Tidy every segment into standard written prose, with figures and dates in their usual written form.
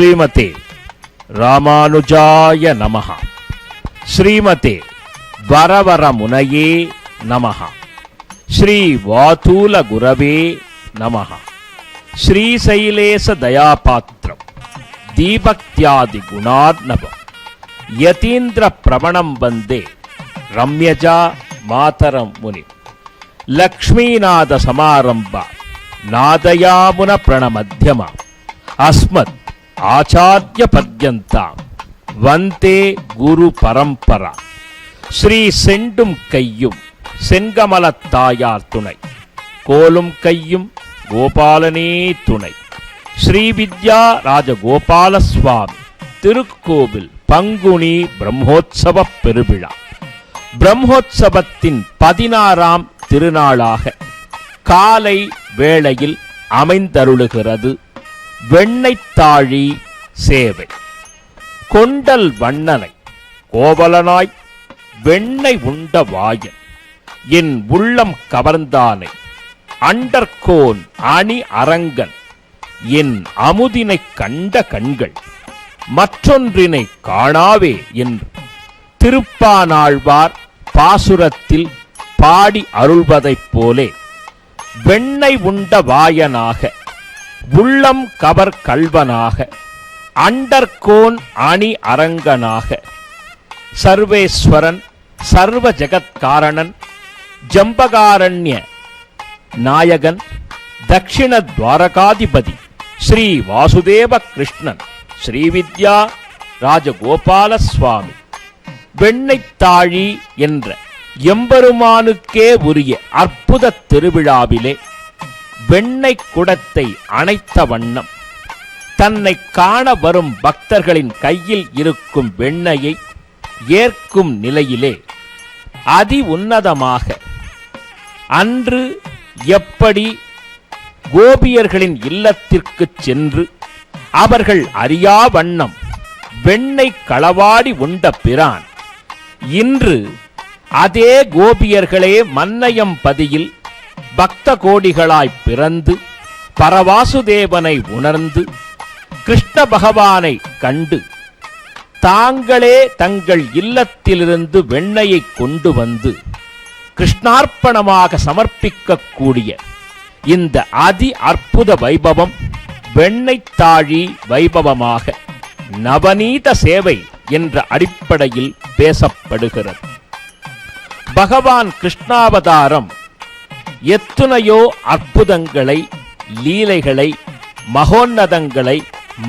ஸ்ரீமதே ராமானுஜாய நமஹ. ஸ்ரீமதே வரவரமுனையே நமஹ. ஸ்ரீ வாதூல குரவே நமஹ. ஸ்ரீசைலேச தயாபாத்திரம் தீபக்தியாதி குணார்ணவம் யதீந்திர பிரவணம் வந்தே ரம்யஜா மாதரம் முனி. லக்ஷ்மீநாத சமாரம்பா நாதயாமுன பிரணமத்யமா அஸ்மத் ஆச்சார்ய பர்யந்தாம் வந்தே குரு பரம்பரா. ஸ்ரீ செண்டும் கையும் செங்கமலத்தாயார் துணை, கோலும் கையும் கோபாலனே துணை. ஸ்ரீவித்யா ராஜகோபால சுவாமி திருக்கோவில் பங்குனி பிரம்மோற்சவ பெருவிழா. பிரம்மோற்சவத்தின் 16ஆம் திருநாளாக காலை வேளையில் அமைந்தருளுகிறது வெண்ணைத்தாழி சேவை. கொண்டல் வண்ணனை கோவலனாய் வெண்ணை உண்ட வாயன் என் உள்ளம் கவர்ந்தானை அண்டர்கோன் அணி அரங்கன் என் அமுதினை கண்ட கண்கள் மற்றொன்றினை காணாவே என்று திருப்பானாழ்வார் பாசுரத்தில் பாடி அருள்வதைப் போலே வெண்ணை உண்ட வாயனாக உள்ளம் கவர் கல்வனாக அண்டர்கோன் அணி அரங்கனாக சர்வேஸ்வரன் சர்வ ஜெகத்காரணன் ஜம்பகாரண்ய நாயகன் தட்சிண துவாரகாதிபதி ஸ்ரீ வாசுதேவ கிருஷ்ணன் ஸ்ரீவித்யா ராஜகோபால சுவாமி வெண்ணைத்தாழி என்ற எம்பெருமானுக்கே உரிய அற்புத திருவிழாவிலே வெண்ணை குடத்தை அணைத்த வண்ணம் தன்னை காண வரும் பக்தர்களின் கையில் இருக்கும் வெண்ணையை ஏற்கும் நிலையிலே அதி உன்னதமாக அன்று எப்படி கோபியர்களின் இல்லத்திற்கு சென்று அவர்கள் அறியா வண்ணம் வெண்ணை களவாடி உண்ட பிரான் இன்று அதே கோபியர்களே மன்னயம் பதியில் பக்த கோடிகளாய் பிறந்து பரவாசுதேவனை உணர்ந்து கிருஷ்ண பகவானை கண்டு தாங்களே தங்கள் இல்லத்திலிருந்து வெண்ணையை கொண்டு வந்து கிருஷ்ணார்ப்பணமாக சமர்ப்பிக்கக்கூடிய இந்த அதி அற்புத வைபவம் வெண்ணைத்தாழி வைபவமாக நவநீத சேவை என்ற அடிப்படையில் பேசப்படுகிறது. பகவான் கிருஷ்ணாவதாரம் எத்துணையோ அற்புதங்களை, லீலைகளை, மகோன்னதங்களை,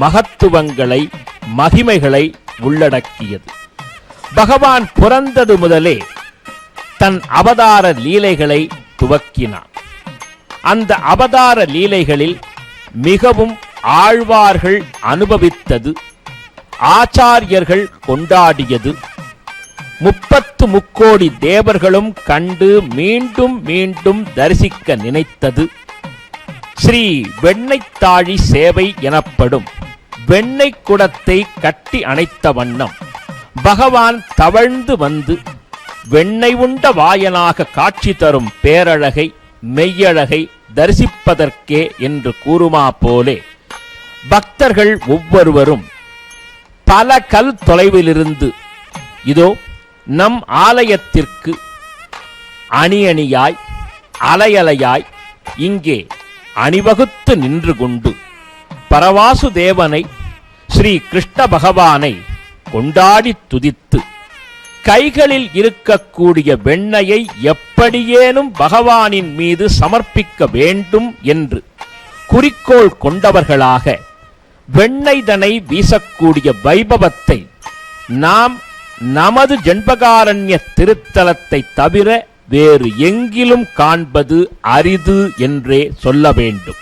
மகத்துவங்களை, மகிமைகளை உள்ளடக்கியது. பகவான் பிறந்தது முதலே தன் அவதார லீலைகளை துவக்கினான். அந்த அவதார லீலைகளில் மிகவும் ஆழ்வார்கள் அனுபவித்தது, ஆச்சாரியர்கள் கொண்டாடியது, 33 தேவர்களும் கண்டு மீண்டும் மீண்டும் தரிசிக்க நினைத்தது ஸ்ரீ வெண்ணைத்தாழி சேவை எனப்படும் வெண்ணை குடத்தை கட்டி அணைத்த வண்ணம் பகவான் தவழ்ந்து வந்து வெண்ணை உண்ட வாயனாக காட்சி தரும் பேரழகை, மெய்யழகை தரிசிப்பதற்கே என்று கூறுமா போலே பக்தர்கள் ஒவ்வொருவரும் பல கல் தொலைவிலிருந்து இதோ நம் ஆலயத்திற்கு அணி அணியாய் அலையலையாய் இங்கே அணிவகுத்து நின்று கொண்டு பரவாசுதேவனை ஸ்ரீ கிருஷ்ண பகவானை கொண்டாடி துதித்து கைகளில் இருக்கக்கூடிய வெண்ணையை எப்படியேனும் பகவானின் மீது சமர்ப்பிக்க வேண்டும் என்று குறிக்கோள் கொண்டவர்களாக வெண்ணைதனை வீசக்கூடிய வைபவத்தை நாம் நமது ஜன்பகாரண்ய திருத்தலத்தை தவிர வேறு எங்கிலும் காண்பது அரிது என்றே சொல்ல வேண்டும்.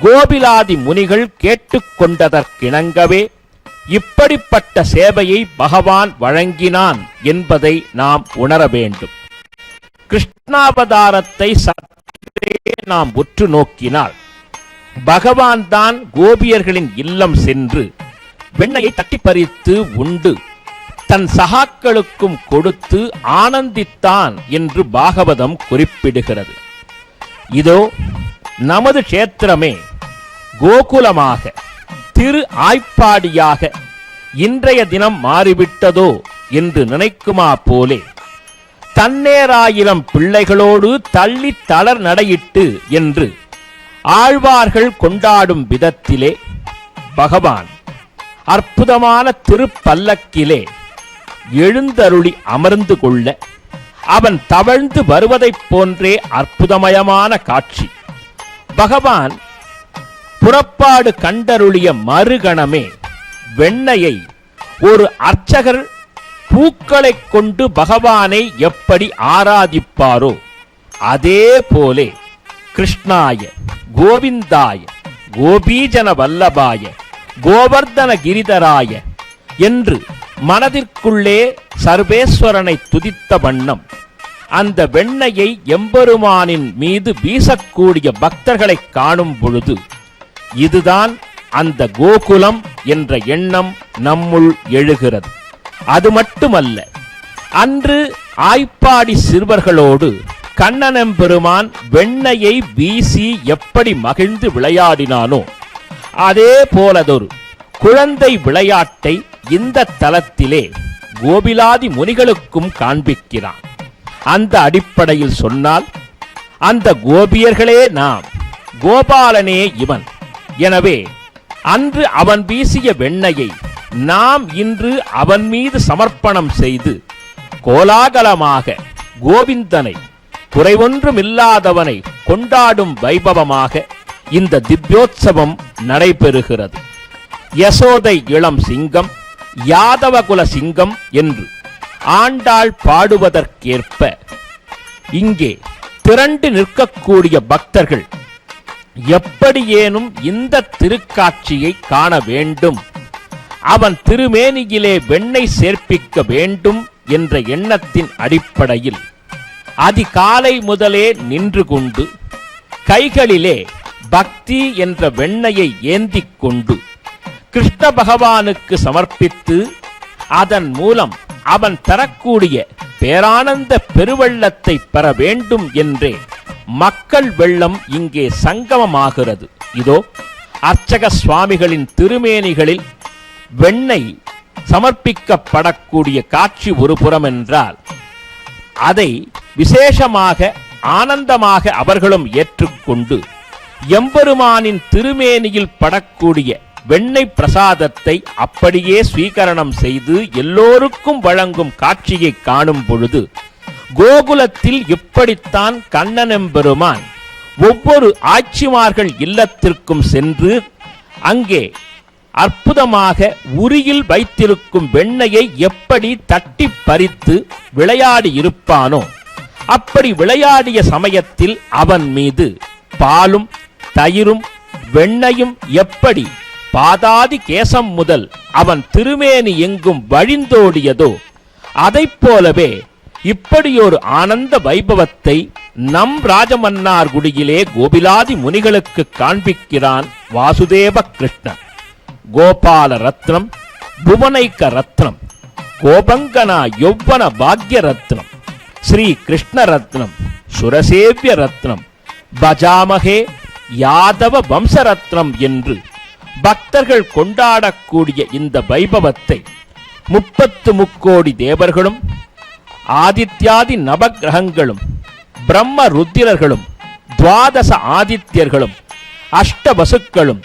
கோபிலாதி முனிகள் கேட்டுக்கொண்டதற்கிணங்கவே இப்படிப்பட்ட சேவையை பகவான் வழங்கினான் என்பதை நாம் உணர வேண்டும். கிருஷ்ணாவதாரத்தை சற்றே நாம் உற்று நோக்கினால் பகவான் தான் கோபியர்களின் இல்லம் சென்று வெண்ணையை தட்டி பறித்து உண்டு தன் சகாக்களுக்கும் கொடுத்து ஆனந்தித்தான் என்று பாகவதம் குறிப்பிடுகிறது. இதோ நமது க்ஷேத்திரமே கோகுலமாக திரு ஆய்ப்பாடியாக இன்றைய தினம் மாறிவிட்டதோ என்று நினைக்குமா போலே தன்னேராயிரம் பிள்ளைகளோடு தள்ளி தளர் நடையிட்டு என்று ஆழ்வார்கள் கொண்டாடும் விதத்திலே பகவான் அற்புதமான திருப்பல்லக்கிலே எழுந்தருளி அமர்ந்து கொள்ள அவன் தவழ்ந்து வருவதைப் போன்றே அற்புதமயமான காட்சி. பகவான் புறப்பாடு கண்டருளிய மறுகணமே வெண்ணையை ஒரு அர்ச்சகர் பூக்களைக் கொண்டு பகவானை எப்படி ஆராதிப்பாரோ அதே போலே கிருஷ்ணாய கோவிந்தாய கோபீஜன வல்லபாய கோவர்தன கிரிதராய என்று மனதிற்குள்ளே சர்வேஸ்வரனை துதித்த வண்ணம் அந்த வெண்ணையை எம்பெருமானின் மீது வீசக்கூடிய பக்தர்களை காணும் பொழுது இதுதான் அந்த கோகுலம் என்ற எண்ணம் நம்முள் எழுகிறது. அது மட்டுமல்ல, அன்று ஆய்ப்பாடி சிறுவர்களோடு கண்ணனெம்பெருமான் வெண்ணையை வீசி எப்படி மகிழ்ந்து விளையாடினானோ அதே போலதொரு குழந்தை விளையாட்டை இந்த தலத்திலே கோபிலாதி முனிகளுக்கும் காண்பிக்கிறான். அந்த அடிப்படையில் சொன்னால் அந்த கோபியர்களே நாம், கோபாலனே இவன். எனவே அன்று அவன் வீசிய வெண்ணையை நாம் இன்று அவன் மீது சமர்ப்பணம் செய்து கோலாகலமாக கோவிந்தனை குறைவொன்றுமில்லாதவனை கொண்டாடும் வைபவமாக இந்த திவ்யோத்சவம் நடைபெறுகிறது. யசோதை இளம் சிங்கம் யாதவகுல சிங்கம் என்று ஆண்டாள் பாடுவதற்கேற்ப இங்கே திரண்டு நிற்கக்கூடிய பக்தர்கள் எப்படியேனும் இந்த திருக்காட்சியை காண வேண்டும், அவன் திருமேனியிலே வெண்ணெய் சேர்ப்பிக்க வேண்டும் என்ற எண்ணத்தின் அடிப்படையில் அதிகாலை முதலே நின்று கொண்டு கைகளிலே பக்தி என்ற வெண்ணையை ஏந்திக் கொண்டு கிருஷ்ண பகவானுக்கு சமர்ப்பித்து அதன் மூலம் அவன் தரக்கூடிய பேரானந்த பெருவெள்ளத்தை பெற வேண்டும் என்றே மக்கள் வெள்ளம் இங்கே சங்கமமாகிறது. இதோ அர்ச்சக சுவாமிகளின் திருமேனிகளில் வெண்ணெய் சமர்ப்பிக்கப்படக்கூடிய காட்சி ஒரு புறம் என்றால் அதை விசேஷமாக ஆனந்தமாக அவர்களும் ஏற்றுக்கொண்டு எம்பெருமானின் திருமேனியில் படக்கூடிய வெண்ணெய் பிரசாதத்தை அப்படியே ஸ்வீகரணம் செய்து எல்லோருக்கும் வழங்கும் காட்சியை காணும் பொழுது கோகுலத்தில் இப்படித்தான் கண்ணனெம்பெருமான் ஒவ்வொரு ஆட்சிமார்கள் இல்லத்திற்கும் சென்று அங்கே அற்புதமாக உரியில் வைத்திருக்கும் வெண்ணையை எப்படி தட்டி பறித்து விளையாடி இருப்பானோ அப்படி விளையாடிய சமயத்தில் அவன் மீது பாலும் தயிரும் வெண்ணையும் எப்படி பாதாதி கேசம் முதல் அவன் திருமேனி எங்கும் வழிந்தோடியதோ அதைப் போலவே இப்படியொரு ஆனந்த வைபவத்தை நம் ராஜமன்னார்குடியிலே கோபிலாதி முனிகளுக்கு காண்பிக்கிறான் வாசுதேவ கிருஷ்ணன். கோபால ரத்னம், புவனைக்க ரத்னம், கோபங்கனா யௌவன பாக்ய ரத்னம், ஸ்ரீ கிருஷ்ண ரத்னம், சுரசேவிய ரத்னம், பஜாமகே யாதவ வம்சரத்னம் என்று பக்தர்கள் கொண்டாடக்கூடிய இந்த வைபவத்தை 33 தேவர்களும் ஆதித்யாதி நவக்கிரகங்களும் பிரம்ம ருத்திரர்களும் துவாதச ஆதித்யர்களும் அஷ்டவசுக்களும்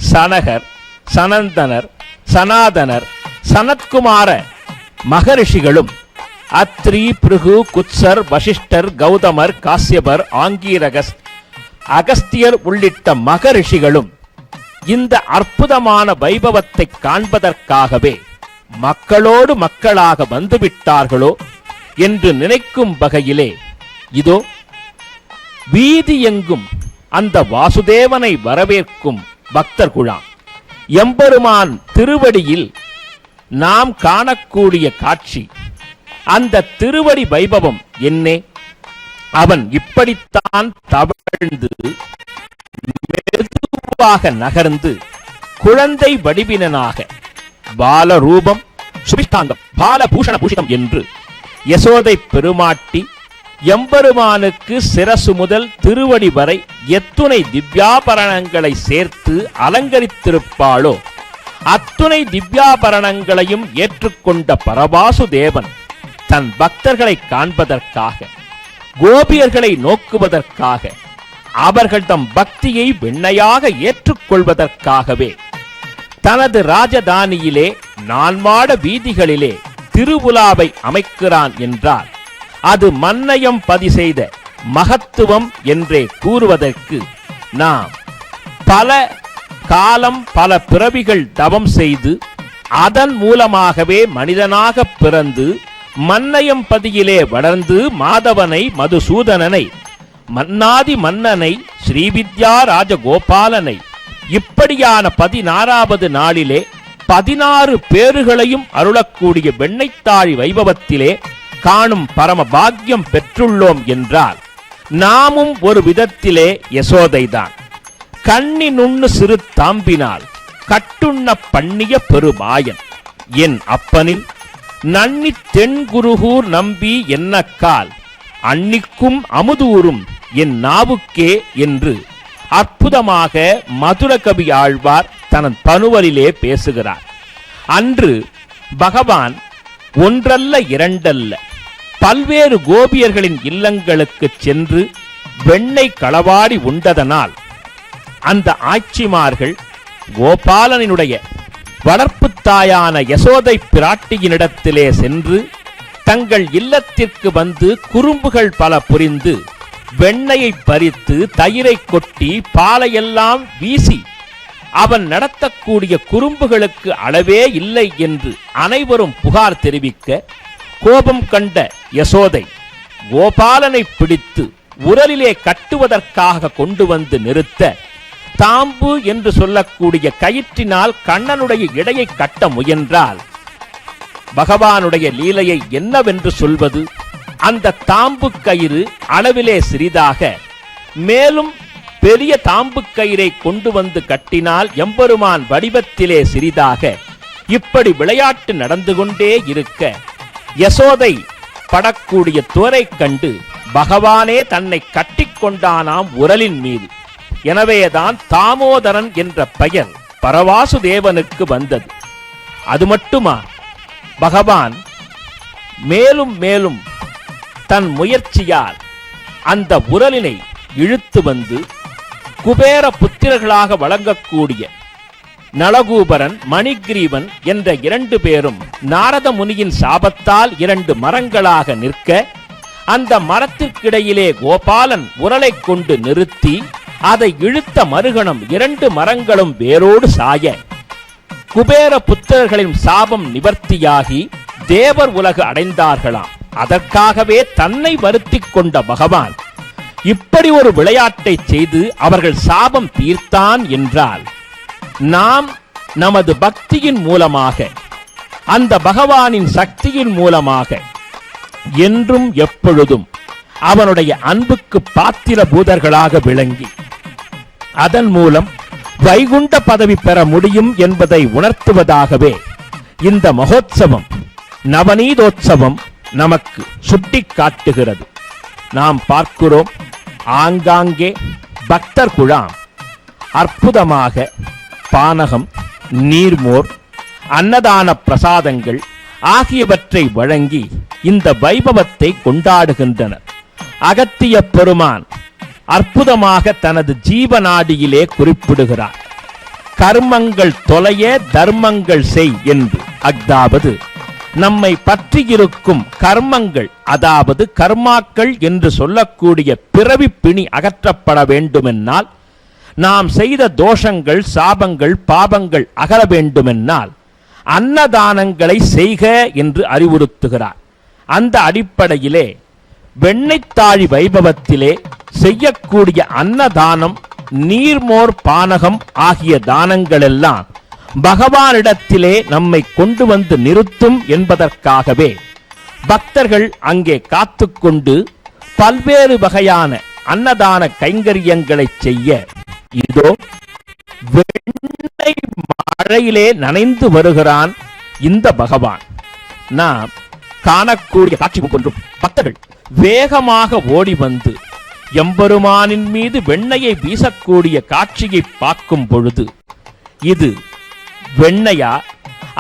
சனகர், சனந்தனர், சனாதனர், சனத்குமார மகரிஷிகளும் அத்ரி, பிருகு, குத்சர், வசிஷ்டர், கௌதமர், காசியபர், ஆங்கீரகஸ், அகஸ்தியர் உள்ளிட்ட மகரிஷிகளும் இந்த அற்புதமான வைபவத்தை காண்பதற்காகவே மக்களோடு மக்களாக வந்துவிட்டார்களோ என்று நினைக்கும் வகையிலே இதோ வீதி எங்கும் அந்த வாசுதேவனை வரவேற்கும் பக்தர் குழாம். எம்பெருமான் திருவடியில் நாம் காணக்கூடிய காட்சி, அந்த திருவடி வைபவம் என்னே, அவன் இப்படித்தான் தவழ்ந்து மெதுவாக நகர்ந்து குழந்தை வடிவினனாக பாலரூபம் சுபிஷ்டாங்கம் பாலபூஷண பூஷிதம் என்று யசோதை பெருமாட்டி எம்பெருமானுக்கு சிரசு முதல் திருவடி வரை எத்துணை திவ்யாபரணங்களை சேர்த்து அலங்கரித்திருப்பாளோ அத்துணை திவ்யாபரணங்களையும் ஏற்றுக்கொண்ட பரவாசுதேவன் தன் பக்தர்களை காண்பதற்காக, கோபியர்களை நோக்குவதற்காக, அவர்கள் தம் பக்தியை வெண்ணையாக ஏற்றுக்கொள்வதற்காகவே தனது ராஜதானியிலே நான்மாட வீதிகளிலே திருவுலாவை அமைக்கிறான் என்றால் அது மன்னயம் பதி செய்த மகத்துவம் என்றே கூறுவதற்கு நாம் பல காலம் பல பிறவிகள் தவம் செய்து அதன் மூலமாகவே மனிதனாக பிறந்து மன்னயம் பதியிலே வளர்ந்து மாதவனை மதுசூதனனை மன்னாதி மன்னனை ஸ்ரீவித்யா ராஜகோபாலனை இப்படியான 16வது நாளிலே 16 பேறுகளையும் அருளக்கூடிய வெண்ணைத்தாழி வைபவத்திலே காணும் பரம பாக்கியம் பெற்றுள்ளோம் என்றால் நாமும் ஒரு விதத்திலே யசோதைதான். கண்ணி நுண்ணு சிறு தாம்பினால் கட்டுண்ண பண்ணிய பெருமாயன் என் அப்பனில் நன்னி தென்குருகூர் நம்பி என்னக்கால் அன்னிக்கும் அமுதூரும் என் நாவுக்கே என்று அற்புதமாக மதுரகவி ஆழ்வார் தனது பனுவலிலே பேசுகிறார். அன்று பகவான் ஒன்றல்ல இரண்டல்ல பல்வேறு கோபியர்களின் இல்லங்களுக்கு சென்று வெண்ணெய் களவாடி உண்டதனால் அந்த ஆட்சிமார்கள் கோபாலனுடைய வளர்ப்பு தாயான யசோதை பிராட்டியினிடத்திலே சென்று தங்கள் இல்லத்திற்கு வந்து குறும்புகள் பல புரிந்து வெண்ணையை பறித்து தயிரை கொட்டி பாலையெல்லாம் வீசி அவன் நடத்தக்கூடிய குறும்புகளுக்கு அளவே இல்லை என்று அனைவரும் புகார் தெரிவிக்க கோபம் கண்ட யசோதை கோபாலனை பிடித்து உரலிலே கட்டுவதற்காக கொண்டு வந்து நிறுத்த தாம்பு என்று சொல்லக்கூடிய கயிற்றினால் கண்ணனுடைய இடையை கட்ட முயன்றால் பகவானுடைய லீலையை என்னவென்று சொல்வது? அந்த தாம்பு கயிறு அளவிலே சிறிதாக, மேலும் பெரிய தாம்பு கயிறை கொண்டு வந்து கட்டினால் எம்பெருமான் வடிவத்திலே சிறிதாக, இப்படி விளையாட்டு நடந்து கொண்டே இருக்க யசோதை படக்கூடிய துவரை கண்டு பகவானே தன்னை கட்டிக்கொண்டானாம் உரலின் மீது. எனவேதான் தாமோதரன் என்ற பெயர் பரவாசுதேவனுக்கு வந்தது. அது மட்டுமா, பகவான் மேலும் மேலும் தன் முயற்சியால் அந்த உரலினை இழுத்து வந்து குபேர புத்திரர்களாக வழங்கக்கூடிய நளகூபரன் மணிகிரீவன் என்ற 2 பேரும் நாரத முனியின் சாபத்தால் 2 மரங்களாக நிற்க அந்த மரத்திற்கிடையிலே கோபாலன் உரலை கொண்டு நிறுத்தி அதை இழுத்த மறுகணம் 2 மரங்களும் வேரோடு சாய குபேர புத்திரர்களின் சாபம் நிவர்த்தியாகி தேவர் உலகு அடைந்தார்களாம். அதற்காகவே தன்னை வருத்திக் கொண்ட பகவான் இப்படி ஒரு விளையாட்டை செய்து அவர்கள் சாபம் தீர்த்தான் என்றால் நாம் நமது பக்தியின் மூலமாக அந்த பகவானின் சக்தியின் மூலமாக என்றும் எப்பொழுதும் அவனுடைய அன்புக்கு பாத்திர பூதர்களாக விளங்கி அதன் மூலம் வைகுண்ட பதவி பெற முடியும் என்பதை உணர்த்துவதாகவே இந்த மகோத்சவம் நவநீதோத்சவம் நமக்கு சுட்டிக் காட்டுகிறது. நாம் பார்க்கிறோம், ஆங்காங்கே பக்தர் குழாம் அற்புதமாக பானகம், நீர்மோர், அன்னதான பிரசாதங்கள் ஆகியவற்றை வழங்கி இந்த வைபவத்தை கொண்டாடுகின்றனர். அகத்திய பெருமான் அற்புதமாக தனது ஜீவநாடியிலே குறிப்பிடுகிறார். கர்மங்கள் தொலைய தர்மங்கள் செய் என்று. அதாவது நம்மை பற்றியிருக்கும் கர்மங்கள், அதாவது கர்மாக்கள் என்று சொல்லக்கூடிய பிறவி பிணி அகற்றப்பட வேண்டுமென்னால், நாம் செய்த தோஷங்கள் சாபங்கள் பாபங்கள் அகல வேண்டுமென்னால் அன்னதானங்களை செய்க என்று அறிவுறுத்துகிறார். அந்த அடிப்படையிலே வெண்ணைத்தாழி வைபவத்திலே செய்யக்கூடிய அன்னதானம், நீர்மோர், பானகம் ஆகிய தானங்களெல்லாம் பகவானிடத்திலே நம்மை கொண்டு வந்து நிறுத்தும் என்பதற்காகவே பக்தர்கள் அங்கே காத்துக்கொண்டு பல்வேறு வகையான அன்னதான கைங்கரியங்களை செய்ய இதோ வெண்ணெய் மழையிலே நனைந்து வருகிறான் இந்த பகவான். நாம் காணக்கூடிய காட்சி ஒன்றும் பக்தர்கள் வேகமாக ஓடி வந்து எம்பெருமானின் மீது வெண்ணையை வீசக்கூடிய காட்சியை பார்க்கும் பொழுது இது வெண்ணையா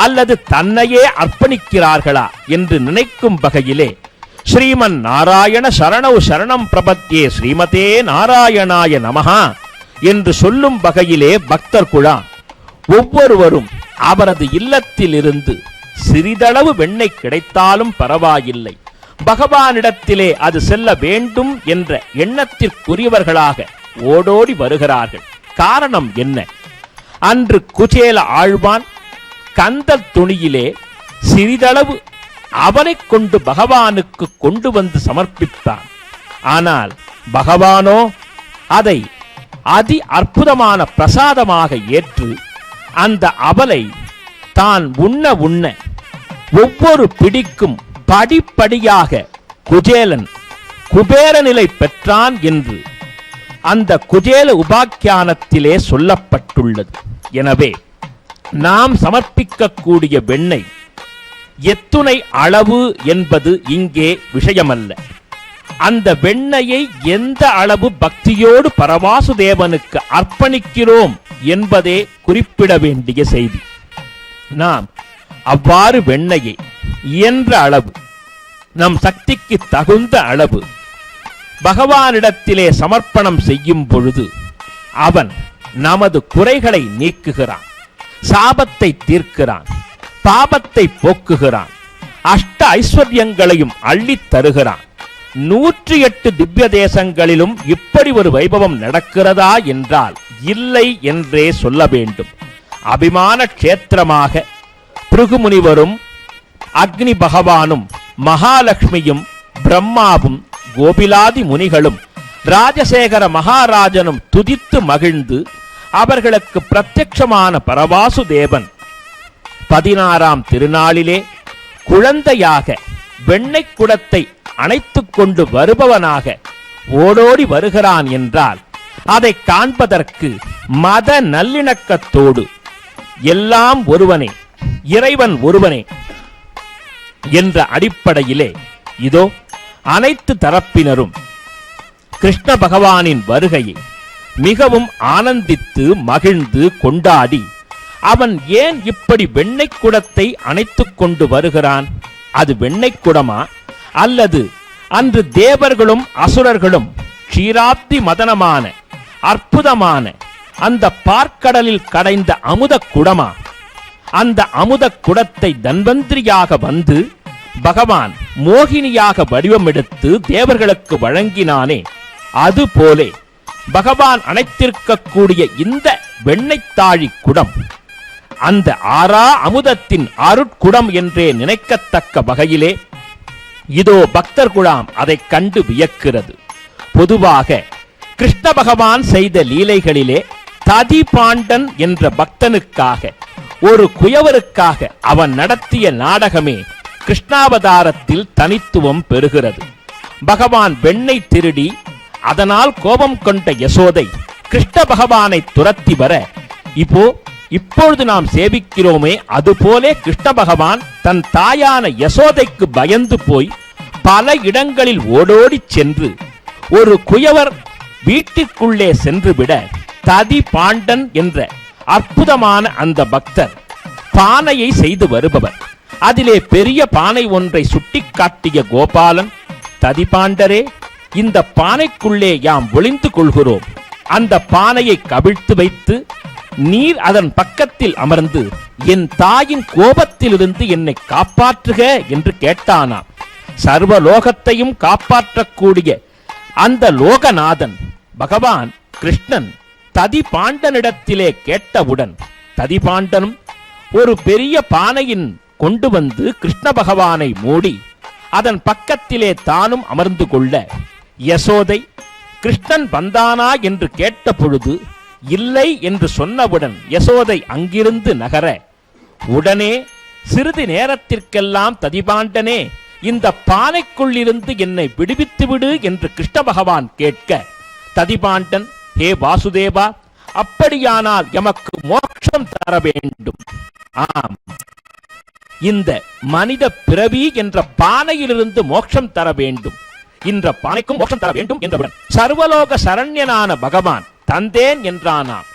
அல்லது தன்னையே அர்ப்பணிக்கிறார்களா என்று நினைக்கும் வகையிலே ஸ்ரீமன் நாராயண சரணௌ சரணம் பிரபத்யே ஸ்ரீமதே நாராயணாய நமஹா என்று சொல்லும் வகையிலே பக்தர் குழாம் ஒவ்வொருவரும் அவரது இல்லத்தில் இருந்து சிறிதளவு வெண்ணெய் கிடைத்தாலும் பரவாயில்லை, பகவானிடத்திலே அது செல்ல வேண்டும் என்ற எண்ணத்திற்குரியவர்களாக ஓடோடி வருகிறார்கள். காரணம் என்ன? அன்று குச்சேல ஆழ்வான் கந்தல் துணியிலே சிறிதளவு அவனை கொண்டு பகவானுக்கு கொண்டு வந்து சமர்ப்பித்தான். ஆனால் பகவானோ அதை அதி அற்புதமான பிரசாதமாக ஏற்று அந்த அவலை தான் உண்ண உண்ண ஒவ்வொரு பிடிக்கும் படிப்படியாக குஜேலன் குபேர நிலை பெற்றான் என்று அந்த குஜேல உபாக்கியானத்திலே சொல்லப்பட்டுள்ளது. எனவே நாம் சமர்ப்பிக்கக்கூடிய வெண்ணெய் எத்துணை அளவு என்பது இங்கே விஷயமல்ல. அந்த வெண்ணெயை எந்த அளவு பக்தியோடு பரவாசுதேவனுக்கு அர்ப்பணிக்கிறோம் என்பதே குறிப்பிட வேண்டிய செய்தி. நாம் அவ்வாறு வெண்ணெயை இயன்ற அளவு, நம் சக்திக்கு தகுந்த அளவு பகவானிடத்திலே சமர்ப்பணம் செய்யும் பொழுது அவன் நமது குறைகளை நீக்குகிறான், சாபத்தை தீர்க்கிறான், பாபத்தை போக்குகிறான், அஷ்ட ஐஸ்வர்யங்களையும் அள்ளித் தருகிறான். 108 திவ்ய தேசங்களிலும் இப்படி ஒரு வைபவம் நடக்கிறதா என்றால் இல்லை என்றே சொல்ல வேண்டும். அபிமான க்ஷேத்திரமாக பிருகுமுனிவரும் அக்னி பகவானும் மகாலட்சுமியும் பிரம்மாவும் கோபிலாதி முனிகளும் ராஜசேகர மகாராஜனும் துதித்து மகிழ்ந்து அவர்களுக்கு பிரத்யட்சமான பரவாசுதேவன் 16ஆம் திருநாளிலே குழந்தையாக வெண்ணெய் குடத்தை அணைத்துக் கொண்டு வருபவனாக ஓடோடி வருகிறான் என்றால் அதை காண்பதற்கு மத நல்லிணக்கத்தோடு எல்லாம் ஒருவனே, இறைவன் ஒருவனே என்ற அடிப்படையிலே இதோ அனைத்து தரப்பினரும் கிருஷ்ண பகவானின் வருகையை மிகவும் ஆனந்தித்து மகிழ்ந்து கொண்டாடி அவன் ஏன் இப்படி வெண்ணெய் குடத்தை அணைத்துக் கொண்டு வருகிறான்? அது வெண்ணெய் குடமா அல்லது அன்று தேவர்களும் அசுரர்களும் க்ஷீராப்தி மதனமான அற்புதமான அந்த பார்க்கடலில் கடைந்த அமுத குடமா? அந்த அமுத குடத்தை தன்வந்திரியாக வந்து பகவான் மோகினியாக வடிவமெடுத்து தேவர்களுக்கு வழங்கினானே, அதுபோலே பகவான் அணைத்திருக்கக்கூடிய இந்த வெண்ணெய்த்தாழி குடம் அந்த ஆறா அமுதத்தின் அருட்குடம் என்றே நினைக்கத்தக்க வகையிலே இதோ பக்தர் குழாம் அதை கண்டு வியக்கிறது. பொதுவாக கிருஷ்ண பகவான் செய்த லீலைகளிலே ததிபாண்டன் என்ற பக்தனுக்காக, ஒரு குயவருக்காக அவன் நடத்திய நாடகமே கிருஷ்ணாவதாரத்தில் தனித்துவம் பெறுகிறது. பகவான் வெண்ணெய் திருடி அதனால் கோபம் கொண்ட யசோதை கிருஷ்ண பகவானை துரத்தி வர இப்பொழுது நாம் சேவிக்கிறோமே, அதுபோலே கிருஷ்ண பகவான் தன் தாயான யசோதைக்கு பயந்து போய் பல இடங்களில் ஓடோடி சென்று ஒரு குயவர் வீட்டிற்குள்ளே சென்றுவிட ததி பாண்டன் என்ற அற்புதமான அந்த பக்தர் பானையை செய்து வருபவர். அதிலே பெரிய பானை ஒன்றை சுட்டிக்காட்டிய கோபாலன், ததிபாண்டரே, இந்த பானைக்குள்ளே யாம் ஒளிந்து கொள்கிறோம். அந்த பானையை கவிழ்த்து வைத்து நீர் அதன் பக்கத்தில் அமர்ந்து என் தாயின் கோபத்திலிருந்து என்னை காப்பாற்றுக என்று கேட்டானாம். சர்வலோகத்தையும் காப்பாற்றக்கூடிய அந்த லோகநாதன் பகவான் கிருஷ்ணன் ததிபாண்டனிடத்திலே கேட்டவுடன் ததிபாண்டனும் ஒரு பெரிய பானையின் கொண்டு வந்து கிருஷ்ண பகவானை மூடி அதன் பக்கத்திலே தானும் அமர்ந்து கொள்ள யசோதை கிருஷ்ணன் வந்தானா என்று கேட்ட பொழுது இல்லை என்று சொன்னவுடன் யசோதை அங்கிருந்து நகர உடனே சிறிது நேரத்திற்கெல்லாம் ததிபாண்டனே, இந்த பானைக்குள்ளிருந்து என்னை விடுவித்து விடு என்று கிருஷ்ண பகவான் கேட்க ததிபாண்டன், ஹே வாசுதேவா, அப்படியானால் எமக்கு மோட்சம் தர வேண்டும். ஆம், இந்த மனித பிறவி என்ற பானையிலிருந்து மோட்சம் தர வேண்டும், இந்த பானைக்கும் மோட்சம் தர வேண்டும் என்றவுடன் சர்வலோக சரண்யனான பகவான் தந்தேன் என்றானாம்.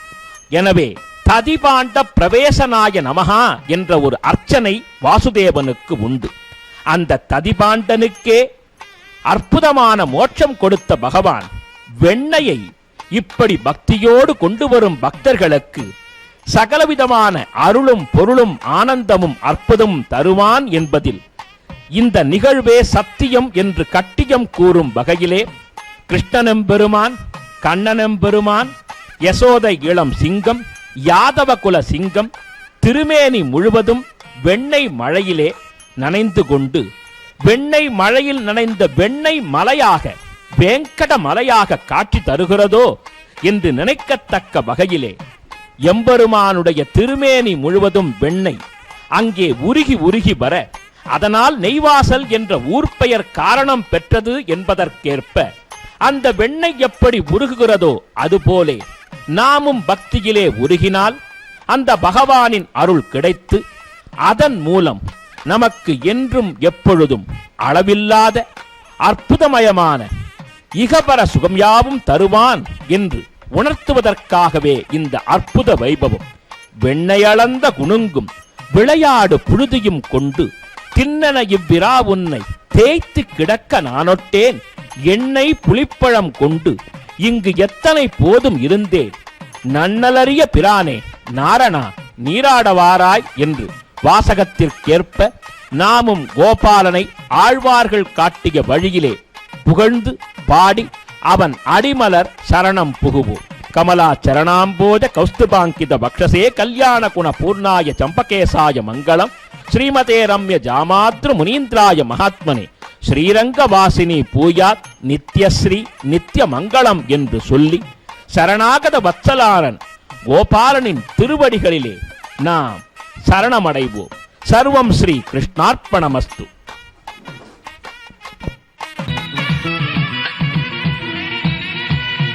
எனவே ததிபாண்ட பிரவேசனாய நமஹா என்ற ஒரு அர்ச்சனை வாசுதேவனுக்கு உண்டு. அந்த ததிபாண்டனுக்கே அற்புதமான மோட்சம் கொடுத்த பகவான் வெண்ணையை இப்படி பக்தியோடு கொண்டு வரும் பக்தர்களுக்கு சகலவிதமான அருளும் பொருளும் ஆனந்தமும் அற்புதமும் தருவான் என்பதில் இந்த நிகழ்வே சத்தியம் என்று கட்டியம் கூறும் வகையிலே கிருஷ்ணனெம்பெருமான், கண்ணனெம்பெருமான், யசோதை இளம் சிங்கம், யாதவ குல சிங்கம் திருமேனி முழுவதும் வெண்ணெய் மழையிலே நனைந்து கொண்டு வெண்ணெய் மழையில் நனைந்த வெண்ணெய் மலையாக வேங்கட மலையாக காட்சி தருகிறதோ என்று நினைக்கத்தக்க வகையிலே எம்பெருமானுடைய திருமேனி முழுவதும் வெண்ணெய் அங்கே உருகி உருகி வர அதனால் நெய்வாசல் என்ற ஊர் பெயர் காரணம் பெற்றது என்பதற்கேற்ப அந்த வெண்ணெய் எப்படி உருகுகிறதோ அதுபோலே நாமும் பக்தியிலே உருகினால் அந்த பகவானின் அருள் கிடைத்து அதன் மூலம் நமக்கு என்றும் எப்பொழுதும் அளவில்லாத அற்புதமயமான இகபர சுகம் யாவும் தருவான் என்று உணர்த்துவதற்காகவே இந்த அற்புத வைபவம். வெண்ணையளந்த குணுங்கும் விளையாடு புழுதியும் கொண்டு தின்னன இவ்விரா உன்னை தேய்த்து கிடக்க நானொட்டேன் எண்ணெய் புளிப்பழம் கொண்டு இங்கு எத்தனை போதும் இருந்தேன் நன்னலறிய பிரானே நாரணா நீராடவாராய் என்று வாசகத்திற்கேற்ப நாமும் கோபாலனை ஆழ்வார்கள் காட்டிய வழியிலே புகழ்ந்து பாடி அவன் அடிமலர் சரணம் புகுவோம். கமலா சரணாம்போஜ கௌஸ்துபாங்கித பக்ஷசே கல்யாண குண பூர்ணாய சம்பகேசாய மங்களம் ஸ்ரீமதே ரம்ய ஜாமாத்ரு முனீந்திராய மகாத்மனே ஸ்ரீரங்கவாசினி பூயாத் நித்யஸ்ரீ நித்ய மங்களம் என்று சொல்லி சரணாகத வத்சலாரன் கோபாலனின் திருவடிகளிலே நாம் சரணமடைவோம். சர்வம் ஸ்ரீ கிருஷ்ணார்ப்பணமஸ்து.